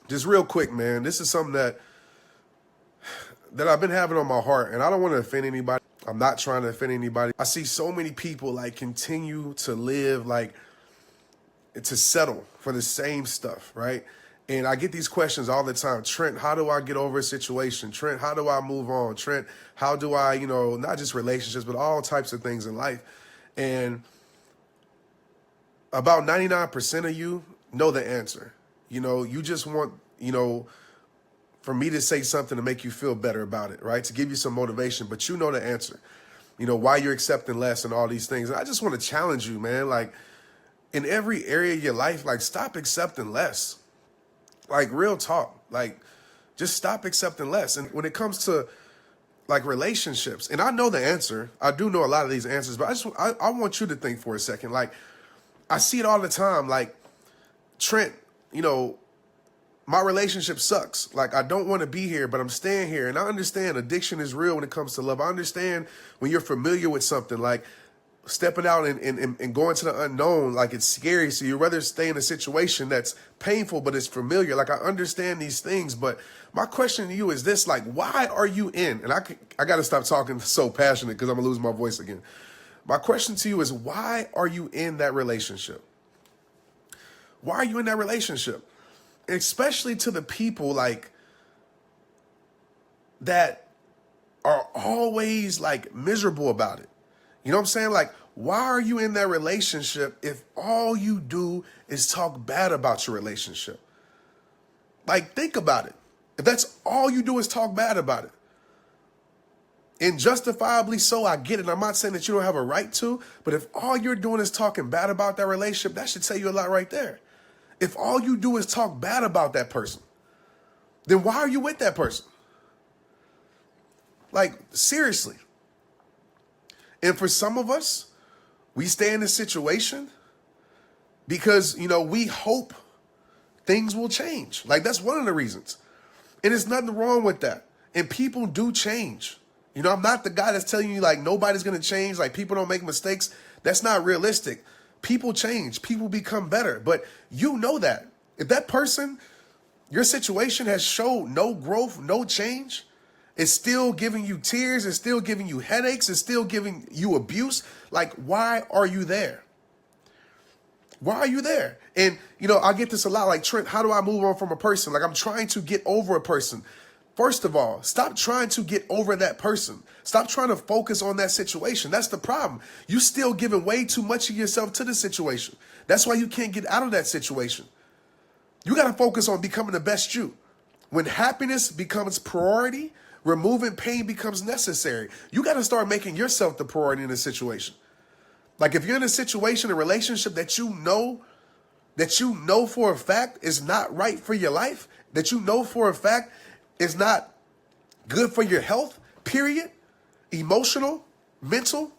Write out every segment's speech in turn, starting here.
Just real quick, man. This is something that I've been having on my heart, and I don't want to offend anybody. I'm not trying to offend anybody. I see so many people like continue to live like to settle for the same stuff, right? And I get these questions all the time. Trent, how do I get over a situation? Trent, how do I move on? Trent, how do I, not just relationships, but all types of things in life. And about 99% of you know the answer. You just want, for me to say something to make you feel better about it, right? To give you some motivation, but you know the answer. Why you're accepting less and all these things. And I just want to challenge you, man. Like, in every area of your life, like, stop accepting less. Like, real talk. Like, just stop accepting less. And when it comes to, like, relationships, and I know the answer. I do know a lot of these answers, but I want you to think for a second. Like, I see it all the time. Like, Trent, my relationship sucks. Like, I don't want to be here, but I'm staying here. And I understand addiction is real when it comes to love. I understand when you're familiar with something, like stepping out and going to the unknown, like it's scary. So you'd rather stay in a situation that's painful, but it's familiar. Like, I understand these things, but my question to you is this, like, why are you in? And I got to stop talking so passionate because I'm going to lose my voice again. My question to you is, why are you in that relationship? Why are you in that relationship? Especially to the people like that are always like miserable about it. You know what I'm saying? Like, why are you in that relationship if all you do is talk bad about your relationship? Like, think about it. If that's all you do is talk bad about it, and justifiably so, I get it. I'm not saying that you don't have a right to, but if all you're doing is talking bad about that relationship, that should tell you a lot right there. If all you do is talk bad about that person, then why are you with that person? Like, seriously. And for some of us, we stay in this situation because, we hope things will change. Like, that's one of the reasons. And there's nothing wrong with that. And people do change. I'm not the guy that's telling you, like, nobody's going to change. Like, people don't make mistakes. That's not realistic. People change. People become better. But you know that. If that person, your situation has showed no growth, no change, it's still giving you tears, it's still giving you headaches, it's still giving you abuse, like, why are you there? Why are you there? And, I get this a lot. Like, Trent, how do I move on from a person? Like, I'm trying to get over a person. First of all, stop trying to get over that person. Stop trying to focus on that situation. That's the problem. You still giving way too much of yourself to the situation. That's why you can't get out of that situation. You got to focus on becoming the best you. When happiness becomes priority, removing pain becomes necessary. You got to start making yourself the priority in a situation. Like, if you're in a situation, a relationship that you know for a fact is not right for your life, that you know for a fact is not good for your health, period, emotional, mental.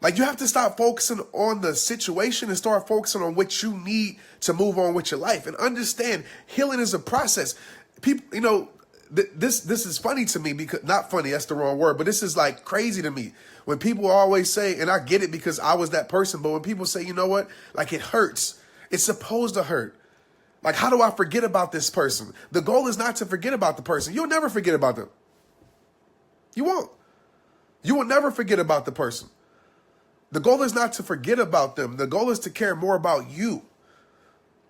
Like, you have to stop focusing on the situation and start focusing on what you need to move on with your life. And understand, healing is a process. People, this is funny to me because, not funny, that's the wrong word, but this is like crazy to me. When people always say, and I get it because I was that person, but when people say, you know what, like, it hurts. It's supposed to hurt. Like, how do I forget about this person? The goal is not to forget about the person. You'll never forget about them. You won't. You will never forget about the person. The goal is not to forget about them. The goal is to care more about you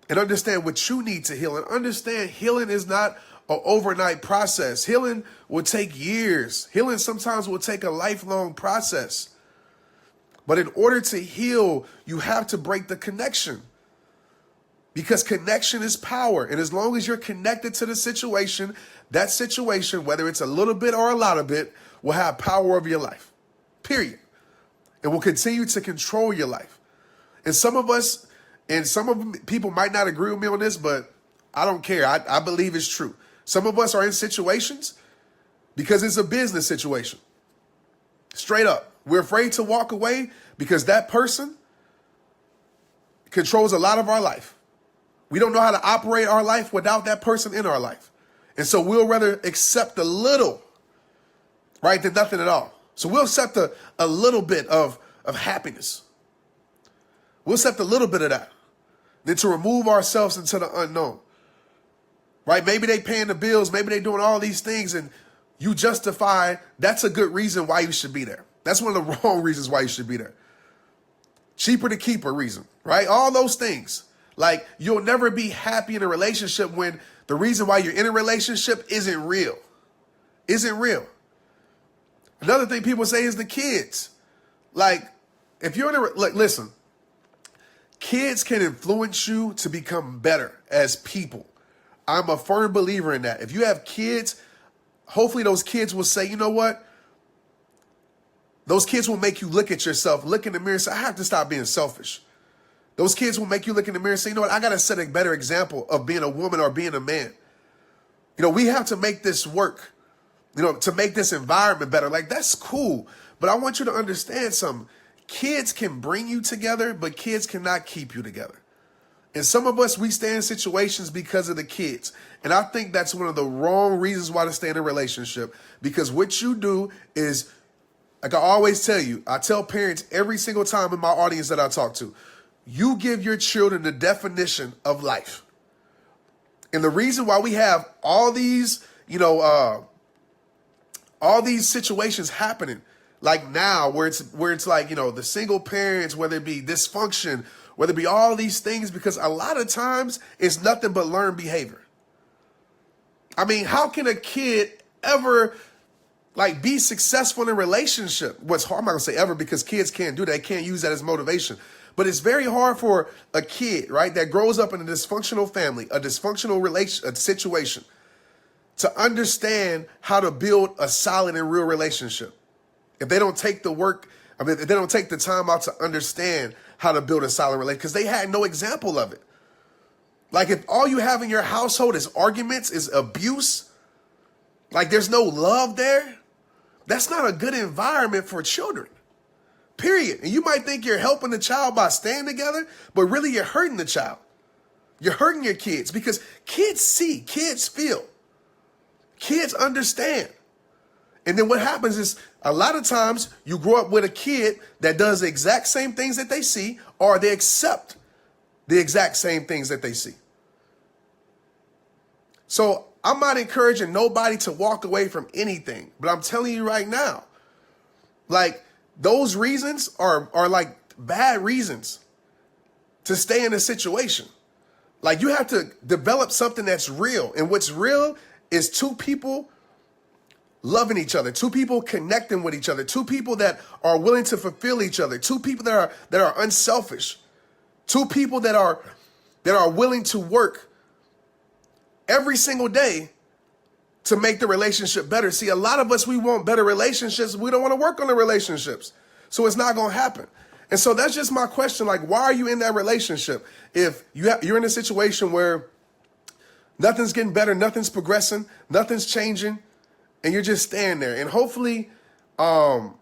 and understand what you need to heal. And understand healing is not an overnight process. Healing will take years. Healing sometimes will take a lifelong process. But in order to heal, you have to break the connection. Because connection is power. And as long as you're connected to the situation, that situation, whether it's a little bit or a lot of it, will have power over your life. Period. It will continue to control your life. And some of us, and some of people might not agree with me on this, but I don't care. I believe it's true. Some of us are in situations because it's a business situation. Straight up. We're afraid to walk away because that person controls a lot of our life. We don't know how to operate our life without that person in our life. And so we'll rather accept a little, right, than nothing at all. So we'll accept a little bit of happiness. We'll accept a little bit of that than to remove ourselves into the unknown. right? Maybe they paying the bills, maybe they doing all these things, and you justify that's a good reason why you should be there. That's one of the wrong reasons why you should be there. Cheaper to keep a reason, right? All those things. Like, you'll never be happy in a relationship when the reason why you're in a relationship isn't real. Isn't real. Another thing people say is the kids. Like, if you're in a, like, listen, kids can influence you to become better as people. I'm a firm believer in that. If you have kids, hopefully those kids will say, you know what? Those kids will make you look at yourself, look in the mirror and say, I have to stop being selfish. Those kids will make you look in the mirror and say, you know what? I got to set a better example of being a woman or being a man. You know, we have to make this work, you know, to make this environment better. Like, that's cool. But I want you to understand something. Kids can bring you together, but kids cannot keep you together. And some of us, we stay in situations because of the kids. And I think that's one of the wrong reasons why to stay in a relationship. Because what you do is, like I always tell you, I tell parents every single time in my audience that I talk to, you give your children the definition of life. And the reason why we have all these, you know, all these situations happening, like now, where it's like, you know, the single parents, whether it be dysfunction, whether it be all these things, because a lot of times it's nothing but learned behavior. I mean, how can a kid ever like be successful in a relationship? What's hard, I'm not gonna say ever, because kids can't do that. They can't use that as motivation. But it's very hard for a kid, right, that grows up in a dysfunctional family, a dysfunctional situation, to understand how to build a solid and real relationship. If they don't take the work, I mean, if they don't take the time out to understand how to build a solid relationship, because they had no example of it. Like, if all you have in your household is arguments, is abuse, like there's no love there, that's not a good environment for children, period. And you might think you're helping the child by staying together, but really you're hurting the child. You're hurting your kids, because kids see, kids feel, kids understand. And then what happens is, a lot of times you grow up with a kid that does the exact same things that they see, or they accept the exact same things that they see. So I'm not encouraging nobody to walk away from anything, but I'm telling you right now, like, those reasons are like bad reasons to stay in a situation. Like, you have to develop something that's real. And what's real is two people loving each other, two people connecting with each other, two people that are willing to fulfill each other, two people that are unselfish, two people that are willing to work every single day to make the relationship better. See, a lot of us, we want better relationships. We don't want to work on the relationships. So it's not going to happen. And so that's just my question. Like, why are you in that relationship? If you're in a situation where nothing's getting better, nothing's progressing, nothing's changing, and you're just staying there. And hopefully the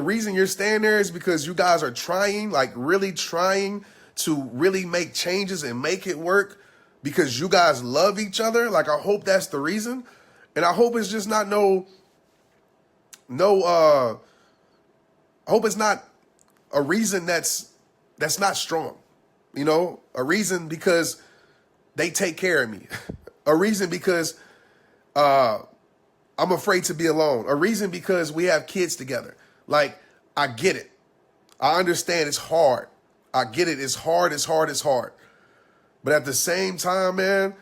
reason you're staying there is because you guys are trying, like really trying to really make changes and make it work, because you guys love each other. Like, I hope that's the reason. And I hope it's just not I hope it's not a reason that's not strong. You know, a reason because they take care of me. A reason because I'm afraid to be alone. A reason because we have kids together. Like, I get it. I understand it's hard. I get it. It's hard. It's hard. It's hard. But at the same time, man,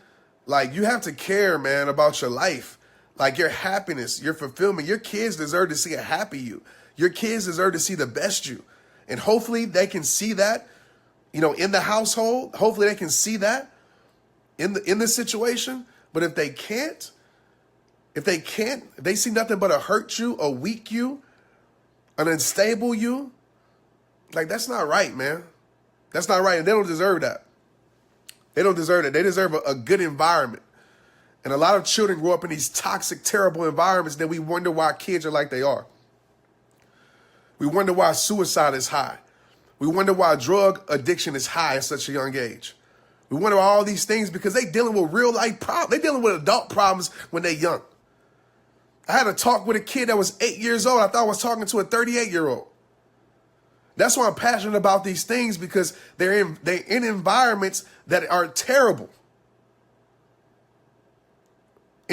like, you have to care, man, about your life. Like, your happiness, your fulfillment. Your kids deserve to see a happy you. Your kids deserve to see the best you. And hopefully they can see that, you know, in the household. Hopefully they can see that in the situation. But if they can't, if they see nothing but a hurt you, a weak you, an unstable you, like, that's not right, man. That's not right. And they don't deserve that. They don't deserve it. They deserve a good environment. And a lot of children grow up in these toxic, terrible environments. Then we wonder why kids are like they are. We wonder why suicide is high. We wonder why drug addiction is high at such a young age. We wonder all these things because they dealing with real life problems. They dealing with adult problems when they're young. I had a talk with a kid that was 8 years old. I thought I was talking to a 38-year-old. That's why I'm passionate about these things, because they're in environments that are terrible.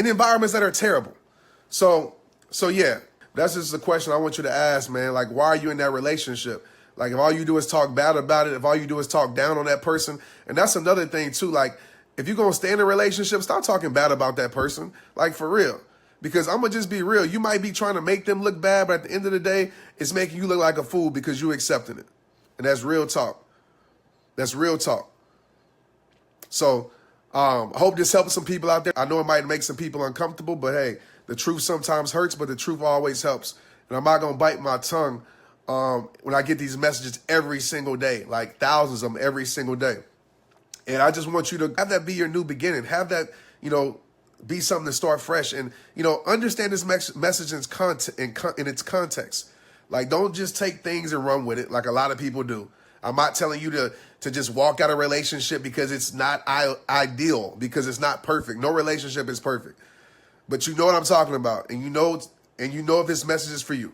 in environments that are terrible. So yeah, that's just the question I want you to ask, man. Like, why are you in that relationship? Like, if all you do is talk bad about it, if all you do is talk down on that person, and that's another thing too. Like, if you're going to stay in a relationship, stop talking bad about that person. Like, for real. Because I'm going to just be real. You might be trying to make them look bad, but at the end of the day, it's making you look like a fool because you accepting it. And that's real talk. That's real talk. So I hope this helps some people out there. I know it might make some people uncomfortable, but hey, the truth sometimes hurts, but the truth always helps. And I'm not going to bite my tongue when I get these messages every single day, like thousands of them every single day. And I just want you to have that be your new beginning. Have that, be something to start fresh. And, understand this message in its context. Like, don't just take things and run with it like a lot of people do. I'm not telling you to just walk out of a relationship because it's not ideal, because it's not perfect. No relationship is perfect. But you know what I'm talking about. And you know if this message is for you.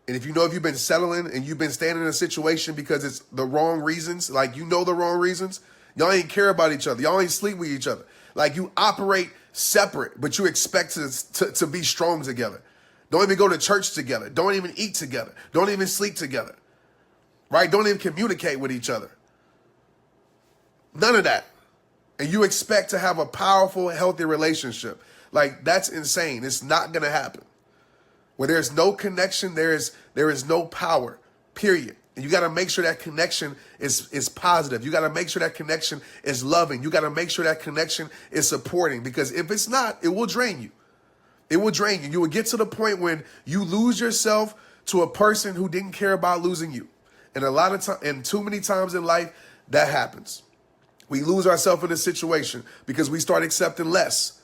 And if you've been settling and you've been staying in a situation because it's the wrong reasons, like the wrong reasons, y'all ain't care about each other. Y'all ain't sleep with each other. Like, you operate separate, but you expect to be strong together. Don't even go to church together. Don't even eat together. Don't even sleep together. Right? Don't even communicate with each other. None of that. And you expect to have a powerful, healthy relationship. Like, that's insane. It's not going to happen. Where there's no connection, there is no power, period. And you got to make sure that connection is positive. You got to make sure that connection is loving. You got to make sure that connection is supporting. Because if it's not, it will drain you. It will drain you. You will get to the point when you lose yourself to a person who didn't care about losing you. And a lot of time, and too many times in life, that happens. We lose ourselves in a situation because we start accepting less.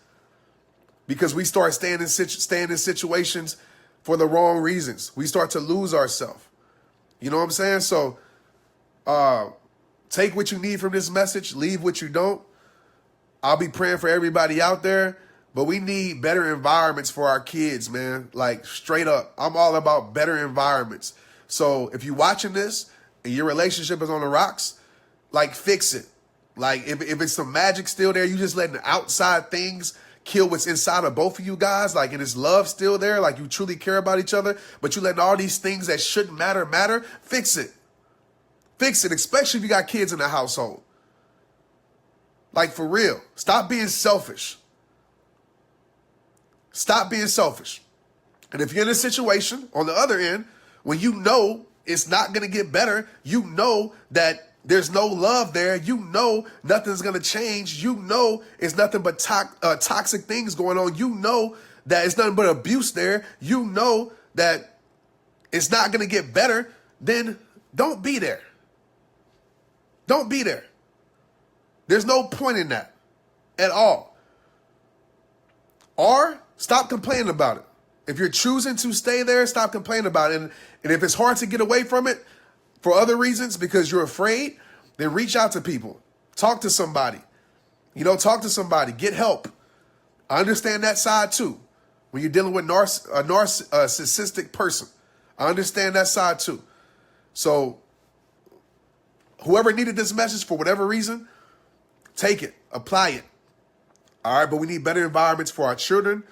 Because we start staying in situations for the wrong reasons. We start to lose ourselves. You know what I'm saying? So take what you need from this message. Leave what you don't. I'll be praying for everybody out there. But we need better environments for our kids, man. Like, straight up. I'm all about better environments. So if you're watching this and your relationship is on the rocks, like, fix it. Like, if it's some magic still there, you just letting outside things kill what's inside of both of you guys, like, and is love still there, like you truly care about each other, but you letting all these things that shouldn't matter, fix it. Fix it, especially if you got kids in the household. Like, for real. Stop being selfish. Stop being selfish. And if you're in a situation on the other end, when you know it's not going to get better, you know that there's no love there, you know nothing's going to change, you know it's nothing but toxic things going on, you know that it's nothing but abuse there, you know that it's not going to get better, then don't be there. Don't be there. There's no point in that at all. Or stop complaining about it. If you're choosing to stay there, stop complaining about it. And if it's hard to get away from it for other reasons because you're afraid, then reach out to people. Talk to somebody. Talk to somebody. Get help. I understand that side too. When you're dealing with a narcissistic person, I understand that side too. So whoever needed this message for whatever reason, take it, apply it. All right, but we need better environments for our children.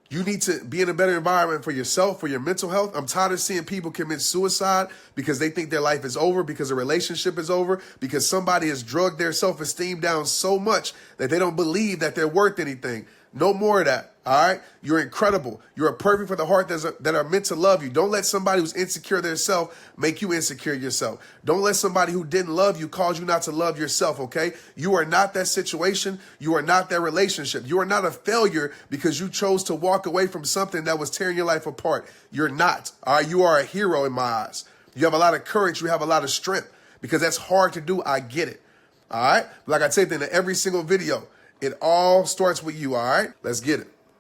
You need to be in a better environment for yourself, for your mental health. I'm tired of seeing people commit suicide because they think their life is over, because a relationship is over, because somebody has drugged their self-esteem down so much that they don't believe that they're worth anything. No more of that. All right. You're incredible. You're perfect for the heart that are meant to love you. Don't let somebody who's insecure themselves make you insecure yourself. Don't let somebody who didn't love you cause you not to love yourself. OK, you are not that situation. You are not that relationship. You are not a failure because you chose to walk away from something that was tearing your life apart. You're not. All right. You are a hero in my eyes. You have a lot of courage. You have a lot of strength because that's hard to do. I get it. All right. Like I said in every single video, it all starts with you. All right. Let's get it.